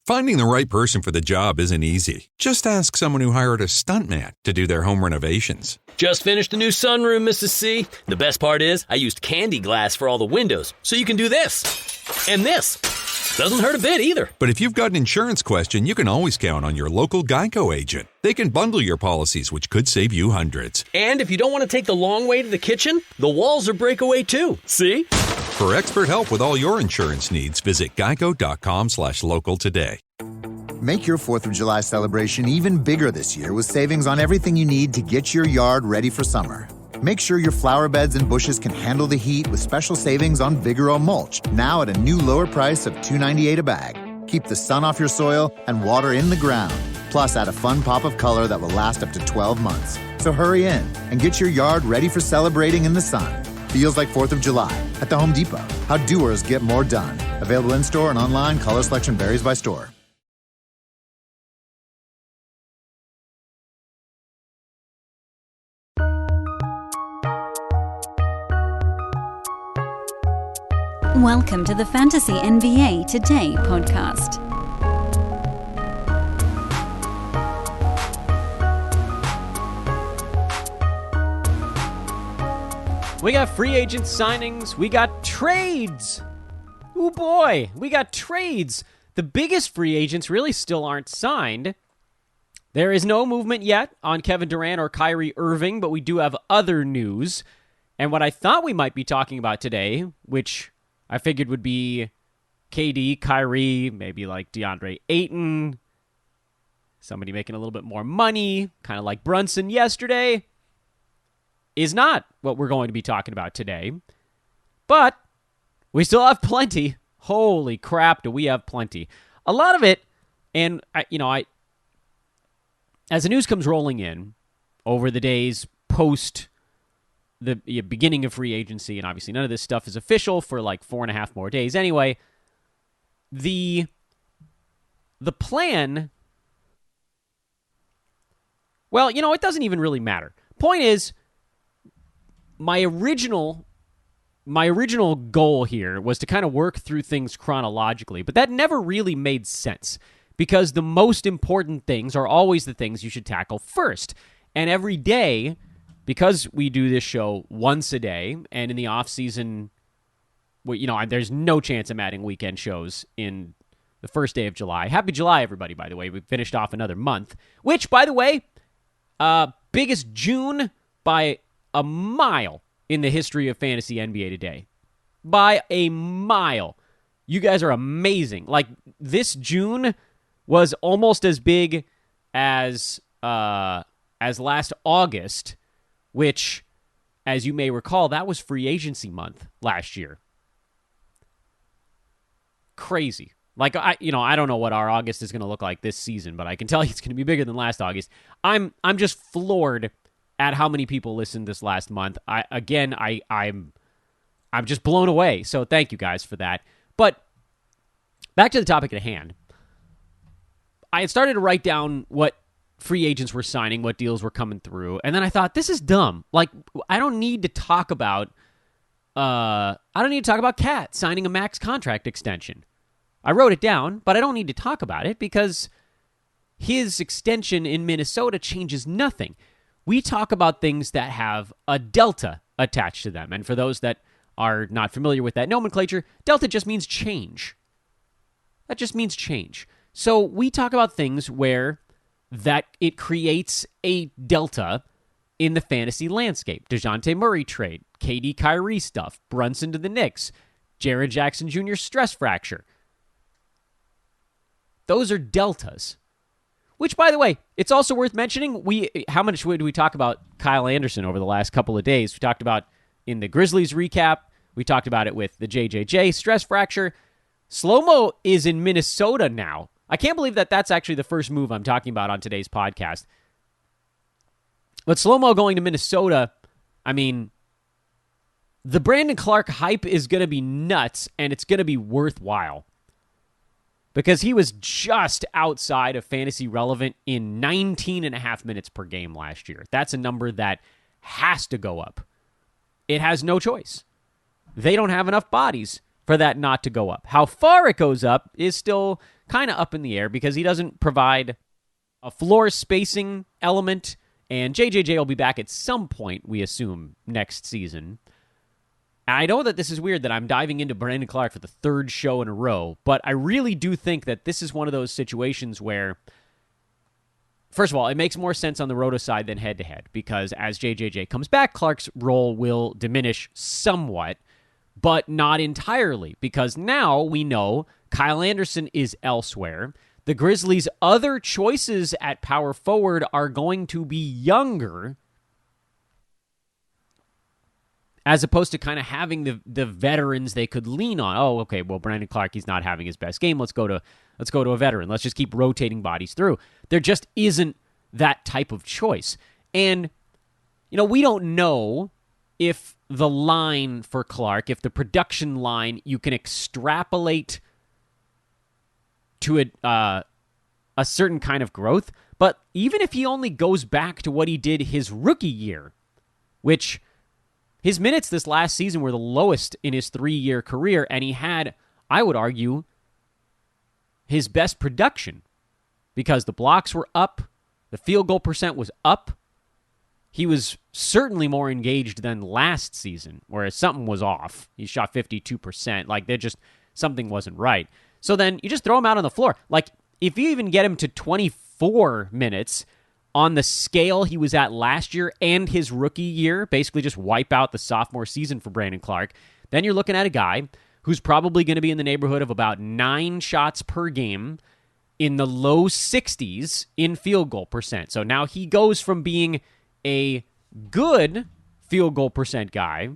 Finding the right person for the job isn't easy. Just ask someone who hired a stuntman to do their home renovations. Just finished a new sunroom, Mrs. C. The best part is I used candy glass for all the windows, so you can do this. And this. Doesn't hurt a bit either. But if you've got an insurance question, you can always count on your local Geico agent. They can bundle your policies, which could save you hundreds. And if you don't want to take the long way to the kitchen, the walls are breakaway too. See? For expert help with all your insurance needs, visit geico.com/local today. Make your 4th of July celebration even bigger this year with savings on everything you need to get your yard ready for summer. Make sure your flower beds and bushes can handle the heat with special savings on Vigoro mulch, now at a new lower price of $2.98 a bag. Keep the sun off your soil and water in the ground. Plus, add a fun pop of color that will last up to 12 months. So hurry in and get your yard ready for celebrating in the sun. Feels like 4th of July at the Home Depot. How doers get more done. Available in-store and online. Color selection varies by store. Welcome to the Fantasy NBA Today podcast. We got free agent signings. We got trades. Oh boy, we got trades. The biggest free agents really still aren't signed. There is no movement yet on Kevin Durant or Kyrie Irving, but we do have other news. And what I thought we might be talking about today, which I figured would be KD, Kyrie, maybe like DeAndre Ayton, somebody making a little bit more money, kind of like Brunson yesterday, is not what we're going to be talking about today. But we still have plenty. Holy crap, do we have plenty. A lot of it, and as the news comes rolling in over the days post the beginning of free agency, and obviously none of this stuff is official for like 4.5 more days anyway, the plan, well, it doesn't even really matter. Point is, my original goal here was to kind of work through things chronologically, but that never really made sense because the most important things are always the things you should tackle first. And every day, because we do this show once a day, and in the off season, there's no chance I'm adding weekend shows in the first day of July. Happy July, everybody, by the way. We finished off another month, which, by the way, biggest June by a mile in the history of fantasy NBA today. By a mile. You guys are amazing. Like, this June was almost as big as last August, which, as you may recall, that was free agency month last year. Crazy. Like, I don't know what our August is going to look like this season, but I can tell you it's going to be bigger than last August. I'm just floored at how many people listened this last month. I'm just blown away. So thank you guys for that. But back to the topic at hand. I had started to write down what free agents were signing, what deals were coming through, and then I thought, this is dumb. Like, I don't need to talk about Cat signing a max contract extension. I wrote it down, but I don't need to talk about it because his extension in Minnesota changes nothing. We talk about things that have a delta attached to them. And for those that are not familiar with that nomenclature, delta just means change. That just means change. So we talk about things where that it creates a delta in the fantasy landscape. DeJounte Murray trade, KD Kyrie stuff, Brunson to the Knicks, Jaren Jackson Jr. stress fracture. Those are deltas. Which, by the way, it's also worth mentioning, how much did we talk about Kyle Anderson over the last couple of days? We talked about in the Grizzlies recap. We talked about it with the JJJ stress fracture. Slow-mo is in Minnesota now. I can't believe that that's actually the first move I'm talking about on today's podcast. But slow-mo going to Minnesota, I mean, the Brandon Clark hype is going to be nuts, and it's going to be worthwhile. Because he was just outside of fantasy relevant in 19.5 minutes per game last year. That's a number that has to go up. It has no choice. They don't have enough bodies for that not to go up. How far it goes up is still kind of up in the air because he doesn't provide a floor spacing element, and JJJ will be back at some point, we assume, next season. I know that this is weird that I'm diving into Brandon Clarke for the third show in a row, but I really do think that this is one of those situations where, first of all, it makes more sense on the roto side than head-to-head because as JJJ comes back, Clark's role will diminish somewhat, but not entirely because now we know Kyle Anderson is elsewhere. The Grizzlies' other choices at power forward are going to be younger as opposed to kind of having the veterans they could lean on. Oh, okay, well, Brandon Clarke, he's not having his best game. Let's go to a veteran. Let's just keep rotating bodies through. There just isn't that type of choice. And, we don't know if the line for Clarke, if the production line, you can extrapolate to a certain kind of growth. But even if he only goes back to what he did his rookie year, which his minutes this last season were the lowest in his 3-year career, and he had, I would argue, his best production because the blocks were up, the field goal percent was up. He was certainly more engaged than last season, whereas something was off. He shot 52%. Like, something wasn't right. So then you just throw him out on the floor. Like, if you even get him to 24 minutes on the scale he was at last year and his rookie year, basically just wipe out the sophomore season for Brandon Clarke, then you're looking at a guy who's probably going to be in the neighborhood of about 9 shots per game in the low 60s in field goal percent. So now he goes from being a good field goal percent guy,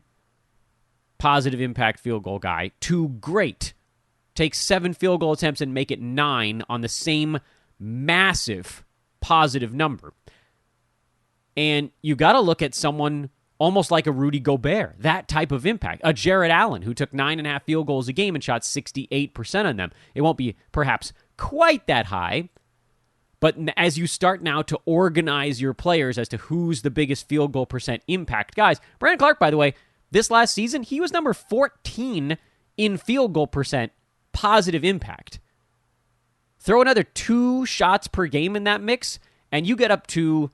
positive impact field goal guy, to great. Take 7 field goal attempts and make it 9 on the same massive positive number. And you got to look at someone almost like a Rudy Gobert, that type of impact. A Jared Allen, who took 9.5 field goals a game and shot 68% on them. It won't be perhaps quite that high, but as you start now to organize your players as to who's the biggest field goal percent impact guys, Brandon Clarke, by the way, this last season, he was number 14 in field goal percent positive impact. Throw another 2 shots per game in that mix, and you get up to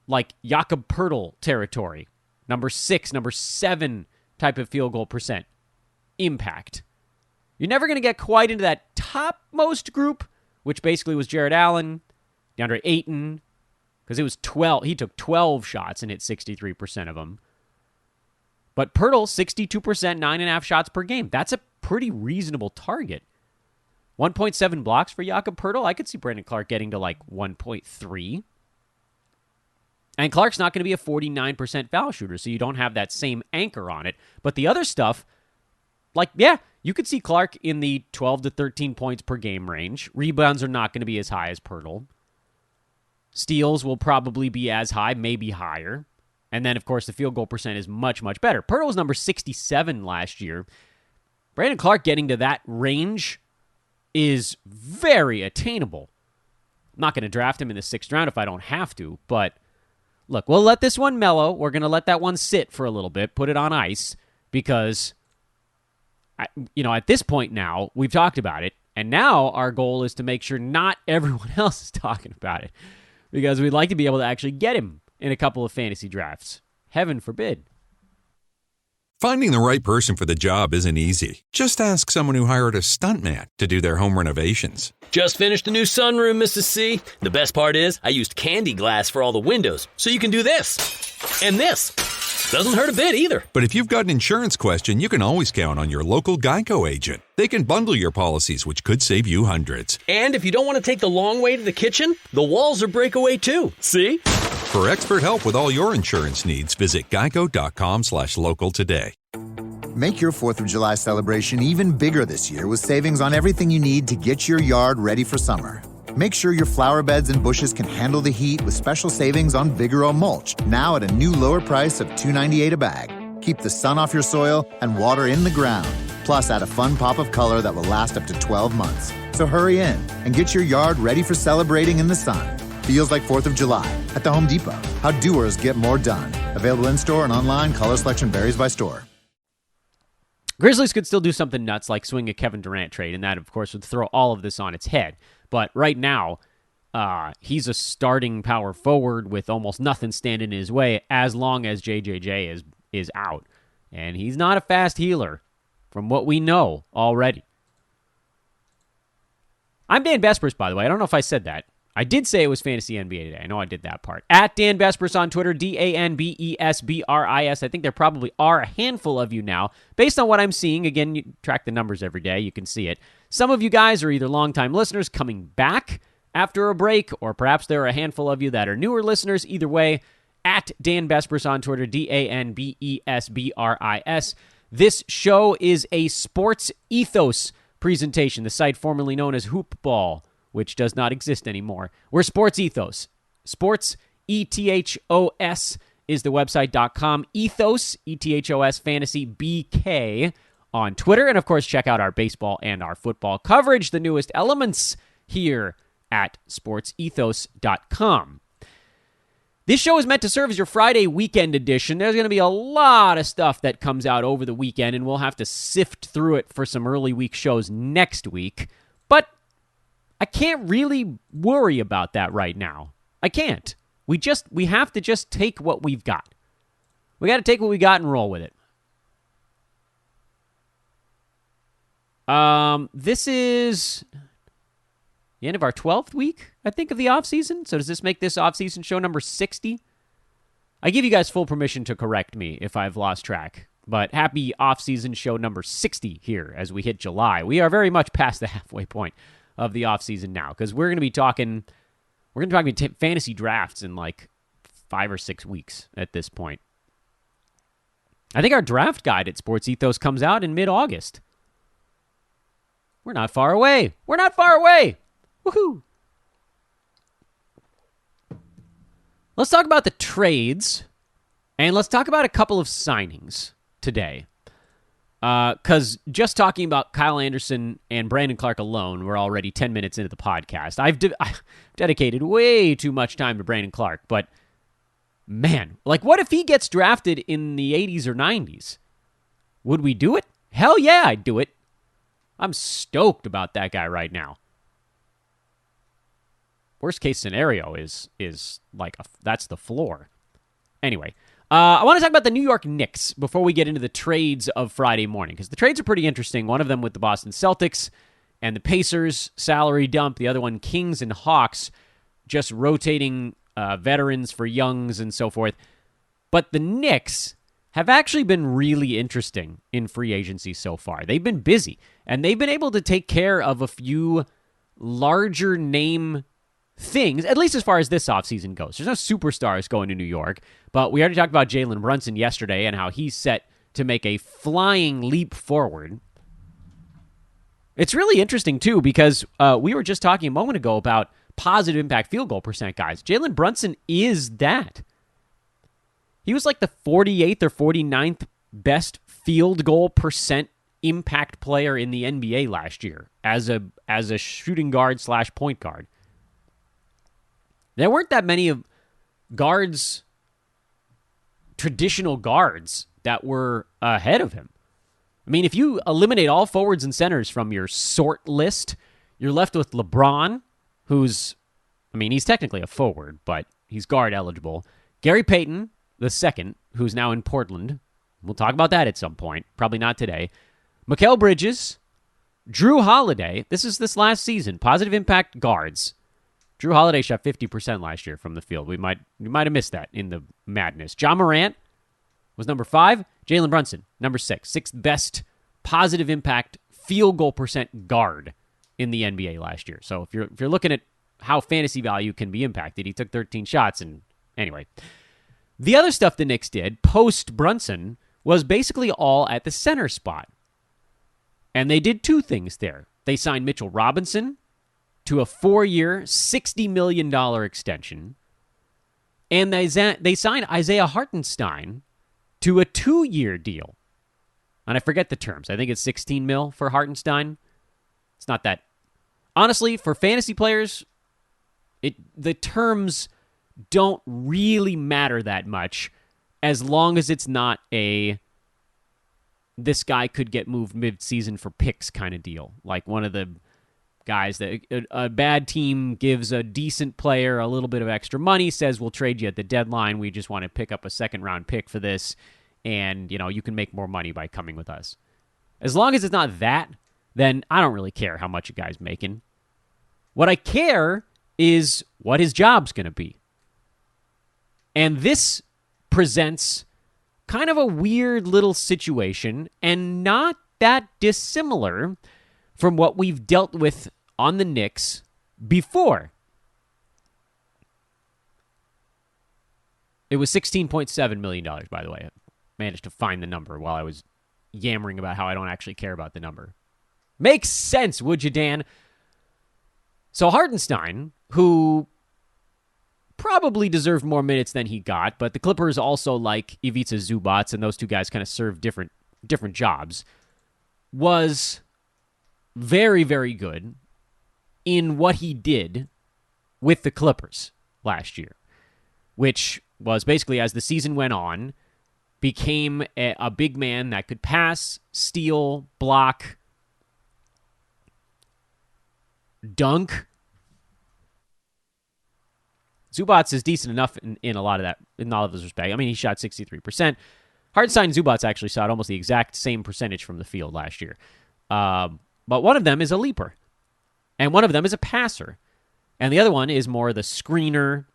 like Jakob Poeltl territory. Number 6, number 7 type of field goal percent impact. You're never going to get quite into that topmost group, which basically was Jared Allen, DeAndre Ayton, because it was 12. He took 12 shots and hit 63% of them. But Poeltl, 62%, 9.5 shots per game. That's a pretty reasonable target. 1.7 blocks for Jakob Poeltl. I could see Brandon Clarke getting to like 1.3. And Clark's not going to be a 49% foul shooter, so you don't have that same anchor on it. But the other stuff, like, yeah, you could see Clarke in the 12 to 13 points per game range. Rebounds are not going to be as high as Poeltl. Steals will probably be as high, maybe higher. And then, of course, the field goal percent is much, much better. Poeltl was number 67 last year. Brandon Clarke getting to that range is very attainable. I'm not going to draft him in the 6th round if I don't have to, but look, we'll let this one mellow. We're going to let that one sit for a little bit, put it on ice, because, at this point now, we've talked about it, and now our goal is to make sure not everyone else is talking about it, because we'd like to be able to actually get him in a couple of fantasy drafts. Heaven forbid. Finding the right person for the job isn't easy. Just ask someone who hired a stuntman to do their home renovations. Just finished a new sunroom, Mrs. C. The best part is I used candy glass for all the windows, so you can do this. And this. Doesn't hurt a bit either. But if you've got an insurance question, you can always count on your local Geico agent. They can bundle your policies, which could save you hundreds. And if you don't want to take the long way to the kitchen, the walls are breakaway too. See? For expert help with all your insurance needs, visit geico.com/local today. Make your 4th of July celebration even bigger this year with savings on everything you need to get your yard ready for summer. Make sure your flower beds and bushes can handle the heat with special savings on Vigoro mulch, now at a new lower price of $2.98 a bag. Keep the sun off your soil and water in the ground. Plus, add a fun pop of color that will last up to 12 months. So hurry in and get your yard ready for celebrating in the sun. Feels like 4th of July at the Home Depot. How doers get more done. Available in-store and online. Color selection varies by store. Grizzlies could still do something nuts like swing a Kevin Durant trade, and that, of course, would throw all of this on its head. But right now, he's a starting power forward with almost nothing standing in his way as long as JJJ is out. And he's not a fast healer from what we know already. I'm Dan Bespers, by the way. I don't know if I said that. I did say it was Fantasy NBA today. I know I did that part. At Dan Bespers on Twitter, DanBesBris. I think there probably are a handful of you now. Based on what I'm seeing, again, you track the numbers every day. You can see it. Some of you guys are either longtime listeners coming back after a break, or perhaps there are a handful of you that are newer listeners. Either way, at Dan Bespers on Twitter, DanBesBris. This show is a Sports Ethos presentation, the site formerly known as Hoopball, which does not exist anymore. We're Sports Ethos. Sports, ETHOS, is the website.com. Ethos, ETHOS, Fantasy, BK on Twitter. And, of course, check out our baseball and our football coverage, the newest elements here at sportsethos.com. This show is meant to serve as your Friday weekend edition. There's going to be a lot of stuff that comes out over the weekend, and we'll have to sift through it for some early week shows next week. But I can't really worry about that right now. I can't. We have to just take what we've got. We got to take what we got and roll with it. This is the end of our 12th week, I think, of the offseason. So does this make this offseason show number 60? I give you guys full permission to correct me if I've lost track. But happy offseason show number 60 here as we hit July. We are very much past the halfway point of the offseason now, because we're going to be talking fantasy drafts in like 5 or 6 weeks at this point. I think our draft guide at Sports Ethos comes out in mid-August. We're not far away. Woohoo! Let's talk about the trades, and let's talk about a couple of signings today. Because just talking about Kyle Anderson and Brandon Clark alone, we're already 10 minutes into the podcast. I've dedicated way too much time to Brandon Clark, but man, like, what if he gets drafted in the 80s or 90s? Would we do it? Hell yeah, I'd do it. I'm stoked about that guy right now. Worst case scenario is like that's the floor. Anyway, I want to talk about the New York Knicks before we get into the trades of Friday morning, because the trades are pretty interesting. One of them with the Boston Celtics and the Pacers salary dump. The other one, Kings and Hawks, just rotating veterans for youngs and so forth. But the Knicks have actually been really interesting in free agency so far. They've been busy, and they've been able to take care of a few larger name things, at least as far as this offseason goes. There's no superstars going to New York, but we already talked about Jalen Brunson yesterday and how he's set to make a flying leap forward. It's really interesting, too, because we were just talking a moment ago about positive impact field goal percent guys. Jalen Brunson is that. He was like the 48th or 49th best field goal percent impact player in the NBA last year as a shooting guard / point guard. There weren't that many of guards, traditional guards, that were ahead of him. I mean, if you eliminate all forwards and centers from your sort list, you're left with LeBron, he's technically a forward, but he's guard eligible. Gary Payton, the second, who's now in Portland. We'll talk about that at some point. Probably not today. Mikal Bridges, Drew Holiday. This last season. Positive impact guards. Drew Holiday shot 50% last year from the field. We might have missed that in the madness. Ja Morant was number 5. Jalen Brunson, number 6. 6th best positive impact field goal percent guard in the NBA last year. So if you're looking at how fantasy value can be impacted, he took 13 shots. And anyway, the other stuff the Knicks did post Brunson was basically all at the center spot. And they did 2 things there. They signed Mitchell Robinson to a 4-year, $60 million extension. And they signed Isaiah Hartenstein to a 2-year deal. And I forget the terms. I think it's $16 million for Hartenstein. It's not that. Honestly, for fantasy players, the terms don't really matter that much as long as it's not a this guy could get moved mid-season for picks kind of deal. Like one of the guys that a bad team gives a decent player a little bit of extra money, says we'll trade you at the deadline. We just want to pick up a second-round pick for this, and you can make more money by coming with us. As long as it's not that, then I don't really care how much a guy's making. What I care is what his job's going to be. And this presents kind of a weird little situation and not that dissimilar from what we've dealt with on the Knicks before. It was $16.7 million, by the way. I managed to find the number while I was yammering about how I don't actually care about the number. Makes sense, would you, Dan? So Hartenstein, who probably deserved more minutes than he got, but the Clippers also like Ivica Zubac, and those two guys kind of serve different jobs, was very, very good in what he did with the Clippers last year, which was basically, as the season went on, became a big man that could pass, steal, block, dunk. Zubac is decent enough in a lot of that, in all of his respect. I mean, he shot 63%. Hartenstein and Zubac actually shot almost the exact same percentage from the field last year. But one of them is a leaper, and one of them is a passer, and the other one is more the screener.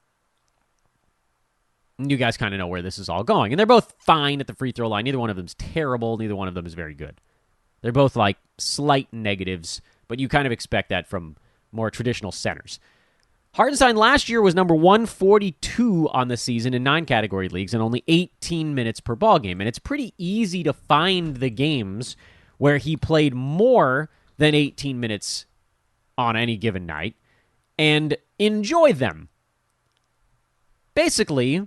You guys kind of know where this is all going, and they're both fine at the free throw line. Neither one of them is terrible. Neither one of them is very good. They're both like slight negatives, but you kind of expect that from more traditional centers. Hartenstein last year was number 142 on the season in 9-category leagues and only 18 minutes per ball game. And it's pretty easy to find the games where he played more than 18 minutes on any given night and enjoy them. Basically,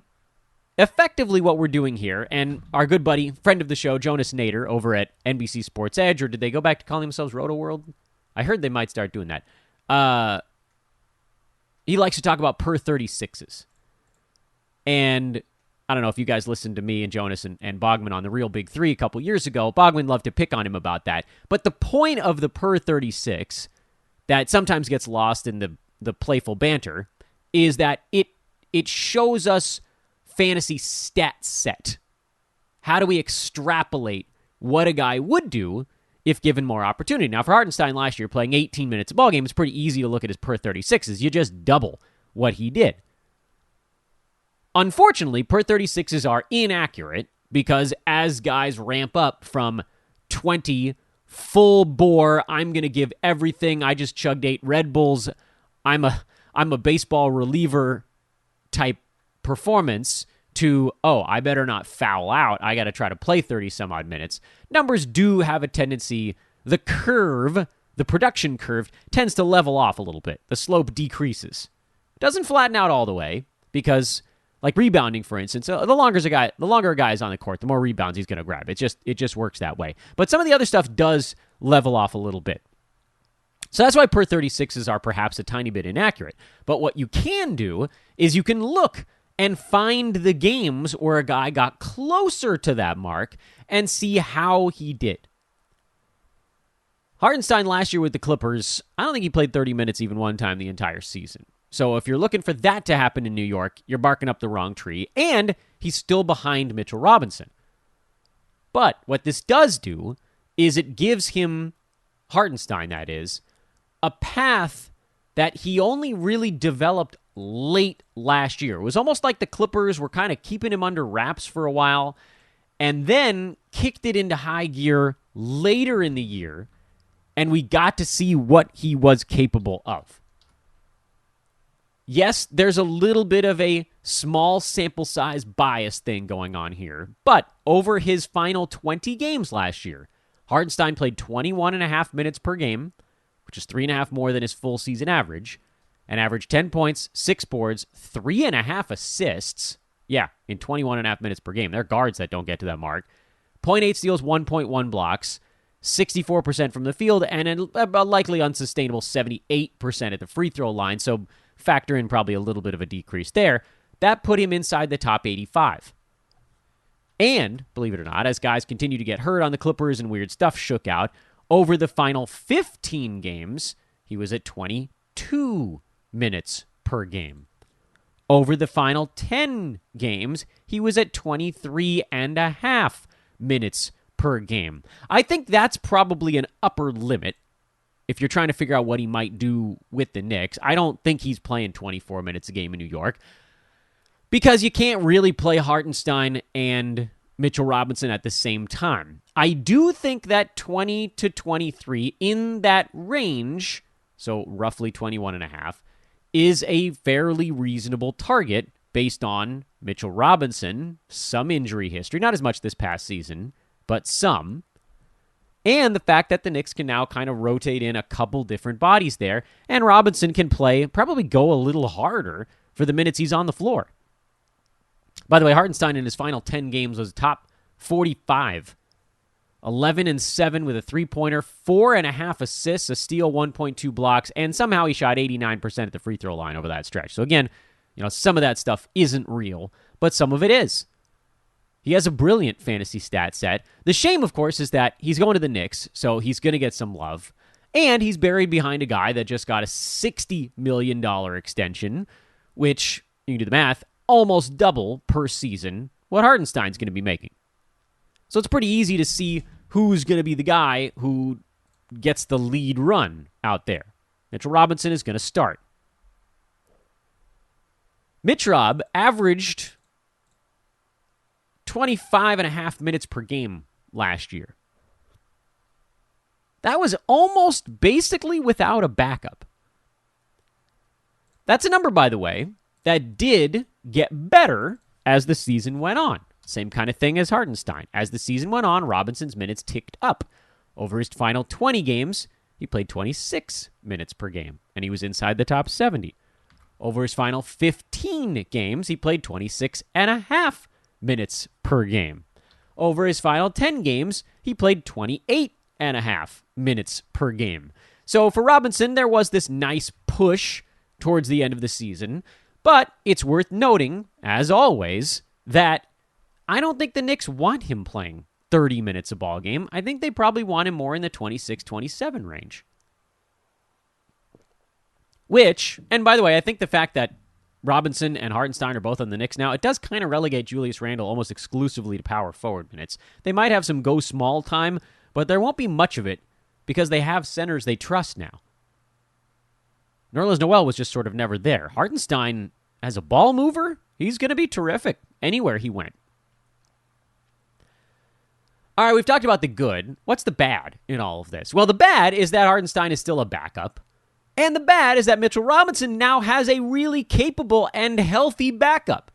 effectively what we're doing here, and our good buddy, friend of the show, Jonas Nader, over at NBC Sports Edge, or did they go back to calling themselves Roto World? I heard they might start doing that. He likes to talk about per 36s. And I don't know if you guys listened to me and Jonas and Bogman on the Real Big Three a couple years ago. Bogman loved to pick on him about that. But the point of the per 36 that sometimes gets lost in the playful banter is that it shows us fantasy stat set. How do we extrapolate what a guy would do if given more opportunity? Now, for Hartenstein last year, playing 18 minutes a ball game, it's pretty easy to look at his per 36s. You just double what he did. Unfortunately, per 36s are inaccurate because as guys ramp up from 20 full bore, I'm going to give everything, I just chugged 8 Red Bulls, I'm a baseball reliever type performance, to, I better not foul out. I got to try to play 30-some-odd minutes. Numbers do have a tendency, the production curve, tends to level off a little bit. The slope decreases. Doesn't flatten out all the way, because, like rebounding, for instance, the longer a guy is on the court, the more rebounds he's going to grab. It just works that way. But some of the other stuff does level off a little bit. So that's why per 36s are perhaps a tiny bit inaccurate. But what you can do is you can look and find the games where a guy got closer to that mark and see how he did. Hartenstein last year with the Clippers, I don't think he played 30 minutes even one time the entire season. So if you're looking for that to happen in New York, you're barking up the wrong tree, and he's still behind Mitchell Robinson. But what this does do is it gives him, Hartenstein that is, a path that he only really developed late last year. It was almost like the Clippers were kind of keeping him under wraps for a while and then kicked it into high gear later in the year, and we got to see what he was capable of. Yes, there's a little bit of a small sample size bias thing going on here, but over his final 20 games last year, Hartenstein played 21.5 minutes per game, which is 3.5 more than his full season average, and averaged 10 points, 6 boards, 3.5 assists. Yeah, in 21.5 minutes per game. There are guards that don't get to that mark. 0.8 steals, 1.1 blocks, 64% from the field, and a likely unsustainable 78% at the free throw line, so factor in probably a little bit of a decrease there. That put him inside the top 85. And, believe it or not, as guys continue to get hurt on the Clippers and weird stuff shook out, over the final 15 games, he was at 22 minutes per game. Over the final 10 games, he was at 23 and a half minutes per game. I think that's probably an upper limit if you're trying to figure out what he might do with the Knicks. I don't think he's playing 24 minutes a game in New York because you can't really play Hartenstein and Mitchell Robinson at the same time. I do think that 20 to 23 in that range, so roughly 21 and a half, is a fairly reasonable target based on Mitchell Robinson, some injury history, not as much this past season, but some, and the fact that the Knicks can now kind of rotate in a couple different bodies there, and Robinson can probably go a little harder for the minutes he's on the floor. By the way, Hartenstein in his final 10 games was top 45. 11 and 7 with a three-pointer, 4.5 assists, a steal, 1.2 blocks, and somehow he shot 89% at the free throw line over that stretch. So again, some of that stuff isn't real, but some of it is. He has a brilliant fantasy stat set. The shame, of course, is that he's going to the Knicks, so he's going to get some love. And he's buried behind a guy that just got a $60 million extension, which, you can do the math, almost double per season what Hartenstein's going to be making. So it's pretty easy to see who's going to be the guy who gets the lead run out there. Mitchell Robinson is going to start. Mitch Rob averaged 25 and a half minutes per game last year. That was almost basically without a backup. That's a number, by the way, that did get better as the season went on. Same kind of thing as Hartenstein. As the season went on, Robinson's minutes ticked up. Over his final 20 games, he played 26 minutes per game, and he was inside the top 70. Over his final 15 games, he played 26 and a half minutes per game. Over his final 10 games, he played 28 and a half minutes per game. So for Robinson, there was this nice push towards the end of the season, but it's worth noting, as always, that I don't think the Knicks want him playing 30 minutes a ball game. I think they probably want him more in the 26-27 range. Which, and by the way, I think the fact that Robinson and Hartenstein are both on the Knicks now, it does kind of relegate Julius Randle almost exclusively to power forward minutes. They might have some go small time, but there won't be much of it because they have centers they trust now. Nerlens Noel was just sort of never there. Hartenstein, as a ball mover, he's going to be terrific anywhere he went. All right, we've talked about the good. What's the bad in all of this? Well, the bad is that Hartenstein is still a backup. And the bad is that Mitchell Robinson now has a really capable and healthy backup.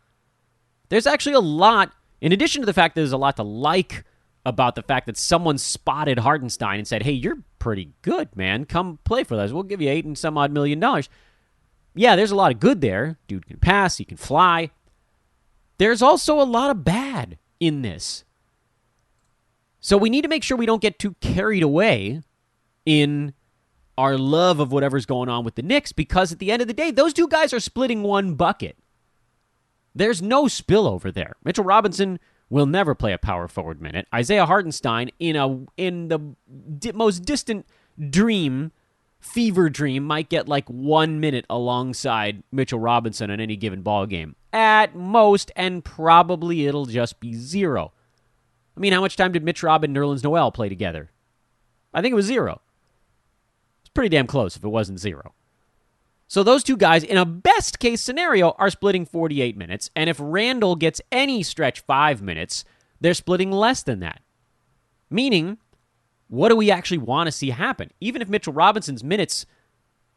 There's actually a lot, in addition to the fact that there's a lot to like about the fact that someone spotted Hartenstein and said, hey, you're pretty good, man. Come play for us. We'll give you $8 and some odd million. Yeah, there's a lot of good there. Dude can pass. He can fly. There's also a lot of bad in this. So we need to make sure we don't get too carried away in our love of whatever's going on with the Knicks, because at the end of the day, those two guys are splitting one bucket. There's no spillover there. Mitchell Robinson will never play a power forward minute. Isaiah Hartenstein, in the most distant fever dream, might get like 1 minute alongside Mitchell Robinson in any given ball game. At most, and probably it'll just be 0. I mean, how much time did Mitch Rob and Nerlens Noel play together? I think it was 0. It's pretty damn close if it wasn't 0. So those two guys, in a best-case scenario, are splitting 48 minutes, and if Randall gets any stretch 5 minutes, they're splitting less than that. Meaning, what do we actually want to see happen? Even if Mitchell Robinson's minutes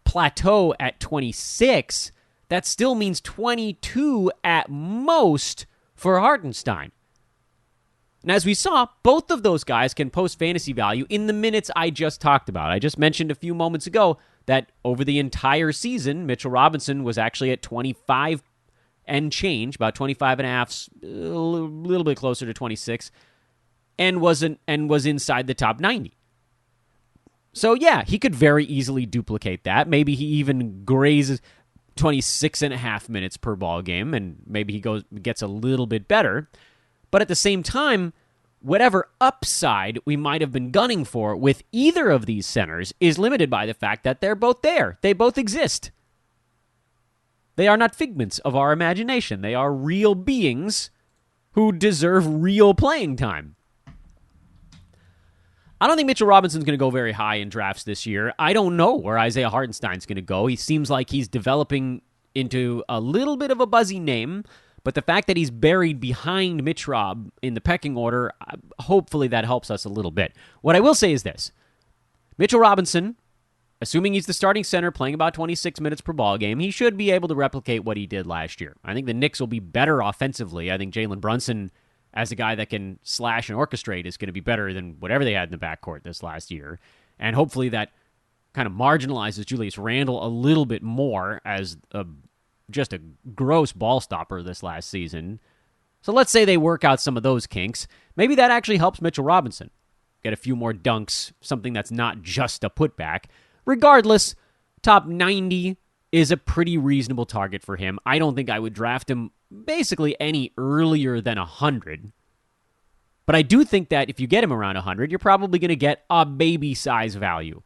plateau at 26, that still means 22 at most for Hartenstein. And as we saw, both of those guys can post fantasy value in the minutes I just talked about. I just mentioned a few moments ago that over the entire season, Mitchell Robinson was actually at 25 and change, about 25 and a half, a little bit closer to 26, and was inside the top 90. So yeah, he could very easily duplicate that. Maybe he even grazes 26 and a half minutes per ball game, and maybe he gets a little bit better. But at the same time, whatever upside we might have been gunning for with either of these centers is limited by the fact that they're both there. They both exist. They are not figments of our imagination. They are real beings who deserve real playing time. I don't think Mitchell Robinson's going to go very high in drafts this year. I don't know where Isaiah Hartenstein's going to go. He seems like he's developing into a little bit of a buzzy name, but the fact that he's buried behind Mitch Rob in the pecking order, hopefully that helps us a little bit. What I will say is this. Mitchell Robinson, assuming he's the starting center playing about 26 minutes per ball game, he should be able to replicate what he did last year. I think the Knicks will be better offensively. I think Jalen Brunson, as a guy that can slash and orchestrate, is going to be better than whatever they had in the backcourt this last year. And hopefully that kind of marginalizes Julius Randle a little bit more as just a gross ball stopper this last season. So let's say they work out some of those kinks. Maybe that actually helps Mitchell Robinson get a few more dunks, something that's not just a putback. Regardless, top 90 is a pretty reasonable target for him. I don't think I would draft him basically any earlier than 100. But I do think that if you get him around 100, you're probably going to get a baby size value.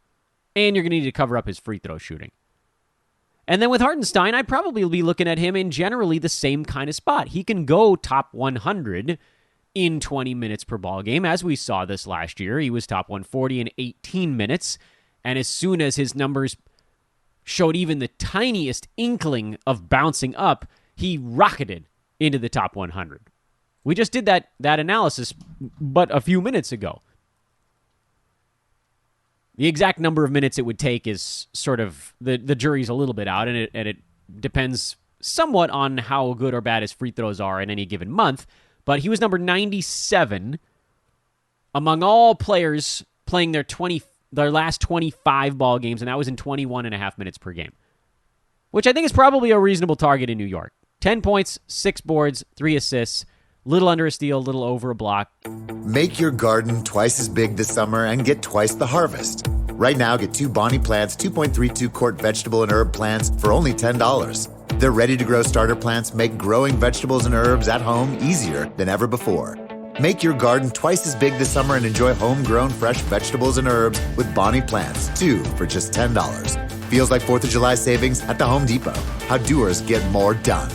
And you're going to need to cover up his free throw shooting. And then with Hartenstein, I'd probably be looking at him in generally the same kind of spot. He can go top 100 in 20 minutes per ball game, as we saw this last year. He was top 140 in 18 minutes. And as soon as his numbers showed even the tiniest inkling of bouncing up, he rocketed into the top 100. We just did that analysis but a few minutes ago. The exact number of minutes it would take is sort of, the jury's a little bit out, and it depends somewhat on how good or bad his free throws are in any given month. But he was number 97 among all players playing their last 25 ball games, and that was in 21 and a half minutes per game, which I think is probably a reasonable target in New York. 10 points, 6 boards, 3 assists, little under a steal, little over a block. Make your garden twice as big this summer and get twice the harvest. Right now, get 2 Bonnie Plants 2.32 quart vegetable and herb plants for only $10. Their ready-to-grow starter plants make growing vegetables and herbs at home easier than ever before. Make your garden twice as big this summer and enjoy homegrown fresh vegetables and herbs with Bonnie Plants, 2 for just $10. Feels like 4th of July savings at the Home Depot. How doers get more done.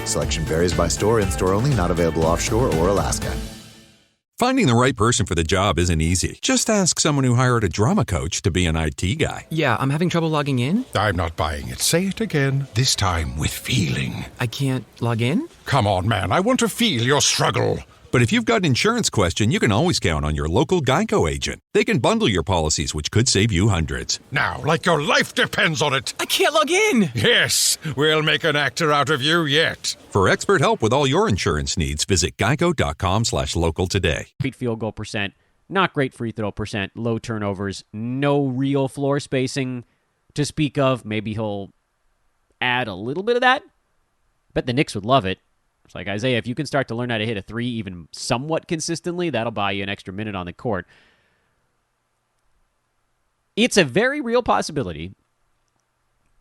Selection varies by store, in-store only, not available offshore or Alaska. Finding the right person for the job isn't easy. Just ask someone who hired a drama coach to be an IT guy. Yeah, I'm having trouble logging in. I'm not buying it. Say it again, this time with feeling. I can't log in? Come on, man. I want to feel your struggle. But if you've got an insurance question, you can always count on your local Geico agent. They can bundle your policies, which could save you hundreds. Now, like your life depends on it. I can't log in. Yes, we'll make an actor out of you yet. For expert help with all your insurance needs, visit geico.com/local today. Great field goal percent, not great free throw percent, low turnovers, no real floor spacing to speak of. Maybe he'll add a little bit of that. Bet the Knicks would love it. It's like, Isaiah, if you can start to learn how to hit a 3 even somewhat consistently, that'll buy you an extra minute on the court. It's a very real possibility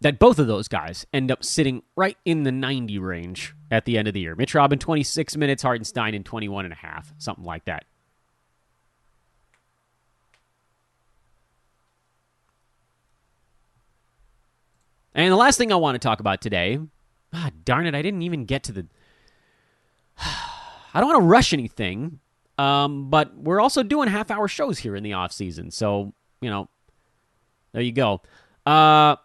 that both of those guys end up sitting right in the 90 range at the end of the year. Mitch Robin, 26 minutes, Hartenstein in 21 and a half, something like that. And the last thing I want to talk about today, darn it, I didn't even get to the... I don't want to rush anything, but we're also doing half-hour shows here in the off-season, so, there you go. Crap.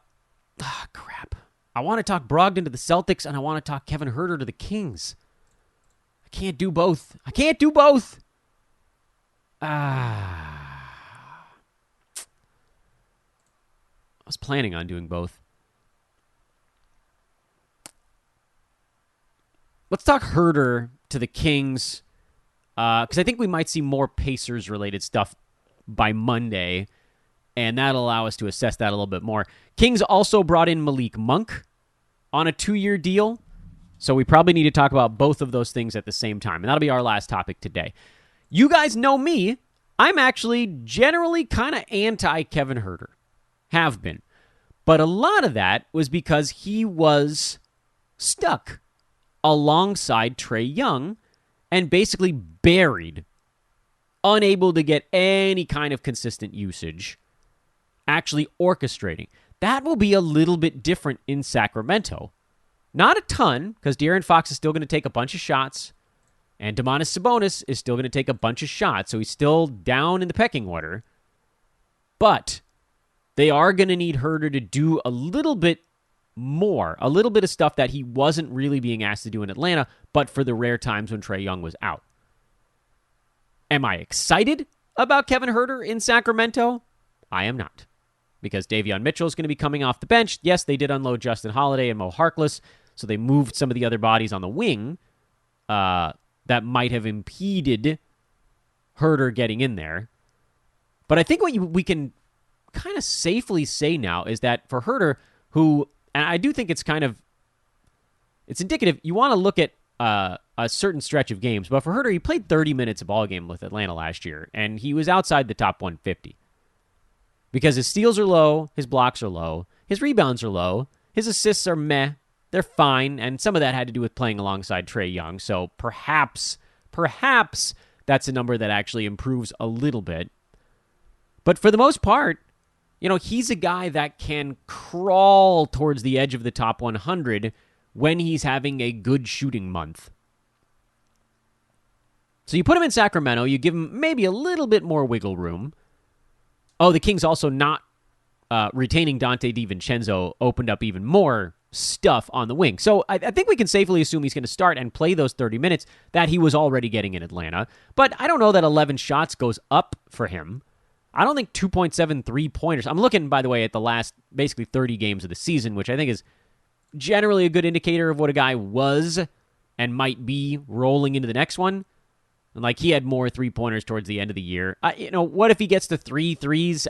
I want to talk Brogdon to the Celtics, and I want to talk Kevin Huerter to the Kings. I can't do both. I was planning on doing both. Let's talk Huerter to the Kings, because I think we might see more Pacers-related stuff by Monday, and that'll allow us to assess that a little bit more. Kings also brought in Malik Monk on a 2-year deal, so we probably need to talk about both of those things at the same time, and that'll be our last topic today. You guys know me. I'm actually generally kind of anti-Kevin Huerter. Have been. But a lot of that was because he was stuck alongside Trae Young, and basically buried, unable to get any kind of consistent usage, actually orchestrating. That will be a little bit different in Sacramento. Not a ton, because De'Aaron Fox is still going to take a bunch of shots, and Domantas Sabonis is still going to take a bunch of shots, so he's still down in the pecking order. But they are going to need Huerter to do a little bit more, a little bit of stuff that he wasn't really being asked to do in Atlanta, but for the rare times when Trae Young was out. Am I excited about Kevin Huerter in Sacramento? I am not. Because Davion Mitchell is going to be coming off the bench. Yes, they did unload Justin Holiday and Mo Harkless, so they moved some of the other bodies on the wing that might have impeded Huerter getting in there. But I think what we can kind of safely say now is that for Huerter, who, and I do think it's indicative, you want to look at a certain stretch of games, but for Huerter, he played 30 minutes a ball game with Atlanta last year, and he was outside the top 150. Because his steals are low, his blocks are low, his rebounds are low, his assists are meh, they're fine, and some of that had to do with playing alongside Trae Young, so perhaps that's a number that actually improves a little bit. But for the most part, he's a guy that can crawl towards the edge of the top 100 when he's having a good shooting month. So you put him in Sacramento, you give him maybe a little bit more wiggle room. Oh, the Kings also not retaining Dante DiVincenzo opened up even more stuff on the wing. So I think we can safely assume he's going to start and play those 30 minutes that he was already getting in Atlanta. But I don't know that 11 shots goes up for him. I don't think 2.7 3-pointers. I'm looking, by the way, at the last basically 30 games of the season, which I think is generally a good indicator of what a guy was and might be rolling into the next one. And like he had more 3-pointers towards the end of the year. What if he gets to 3 threes?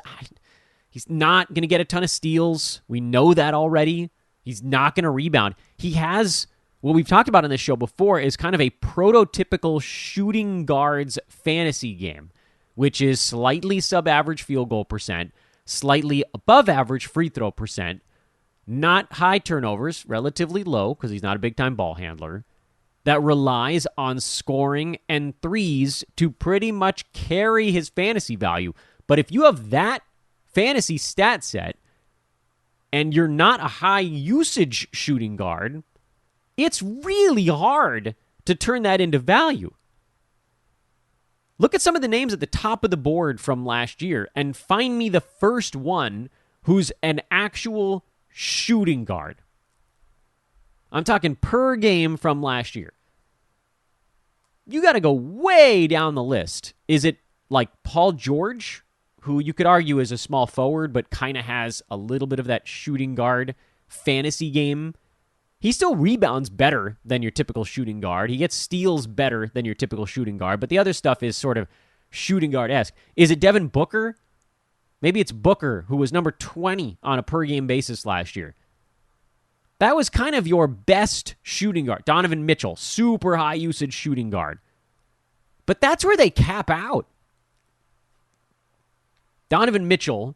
He's not going to get a ton of steals. We know that already. He's not going to rebound. He has, what we've talked about on this show before, is kind of a prototypical shooting guards fantasy game, which is slightly sub-average field goal percent, slightly above average free throw percent, not high turnovers, relatively low because he's not a big-time ball handler, that relies on scoring and threes to pretty much carry his fantasy value. But if you have that fantasy stat set and you're not a high usage shooting guard, it's really hard to turn that into value. Look at some of the names at the top of the board from last year and find me the first one who's an actual shooting guard. I'm talking per game from last year. You got to go way down the list. Is it like Paul George, who you could argue is a small forward, but kind of has a little bit of that shooting guard fantasy game? He still rebounds better than your typical shooting guard. He gets steals better than your typical shooting guard, but the other stuff is sort of shooting guard-esque. Is it Devin Booker? Maybe it's Booker, who was number 20 on a per-game basis last year. That was kind of your best shooting guard. Donovan Mitchell, super high-usage shooting guard. But that's where they cap out. Donovan Mitchell,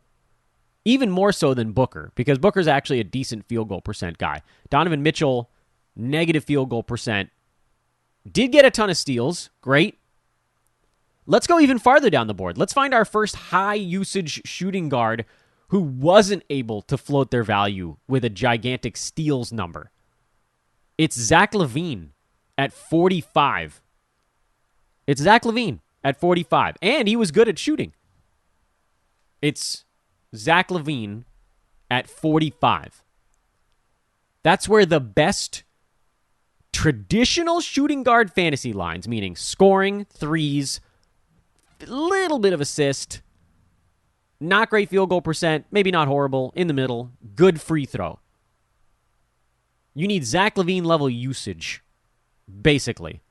even more so than Booker, because Booker's actually a decent field goal percent guy. Donovan Mitchell, negative field goal percent. Did get a ton of steals. Great. Let's go even farther down the board. Let's find our first high-usage shooting guard who wasn't able to float their value with a gigantic steals number. It's Zach LaVine at 45. It's Zach LaVine at 45. And he was good at shooting. It's Zach LaVine at 45. That's where the best traditional shooting guard fantasy lines, meaning scoring, threes, a little bit of assist, not great field goal percent, maybe not horrible, in the middle, good free throw. You need Zach LaVine level usage, basically,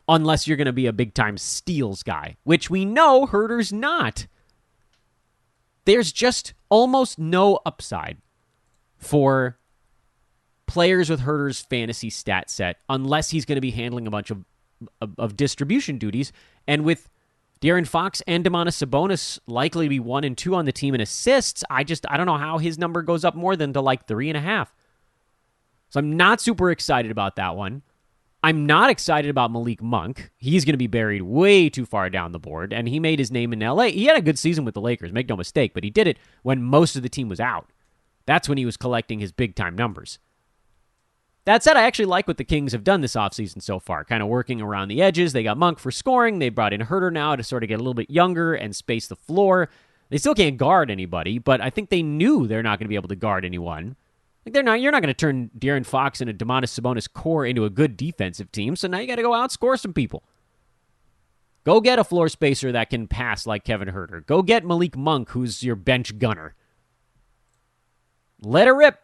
unless you're going to be a big-time steals guy, which we know Huerter's not. There's just almost no upside for players with Huerter's fantasy stat set unless he's going to be handling a bunch of distribution duties. And with De'Aaron Fox and Domantas Sabonis likely to be 1 and 2 on the team in assists, I don't know how his number goes up more than to like 3.5. So I'm not super excited about that one. I'm not excited about Malik Monk. He's going to be buried way too far down the board, and he made his name in L.A. He had a good season with the Lakers, make no mistake, but he did it when most of the team was out. That's when he was collecting his big-time numbers. That said, I actually like what the Kings have done this offseason so far, kind of working around the edges. They got Monk for scoring. They brought in Herter now to sort of get a little bit younger and space the floor. They still can't guard anybody, but I think they knew they're not going to be able to guard anyone. Like you're not going to turn De'Aaron Fox and a Domantas Sabonis core into a good defensive team, so now you got to go outscore some people. Go get a floor spacer that can pass like Kevin Herter. Go get Malik Monk, who's your bench gunner. Let her rip.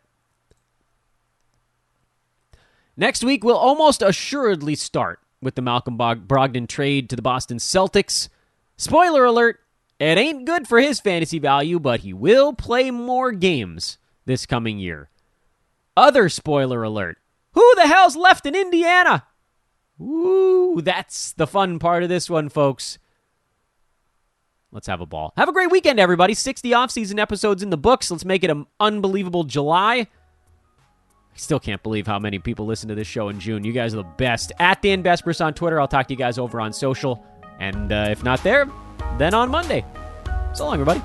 Next week, we'll almost assuredly start with the Malcolm Brogdon trade to the Boston Celtics. Spoiler alert, it ain't good for his fantasy value, but he will play more games this coming year. Other spoiler alert, who the hell's left in Indiana? Ooh, that's the fun part of this one, folks. Let's have a ball. Have a great weekend, everybody. 60 offseason episodes in the books. Let's make it an unbelievable July. I still can't believe how many people listen to this show in June. You guys are the best. At Dan Besbris on Twitter. I'll talk to you guys over on social. And if not there, then on Monday. So long, everybody.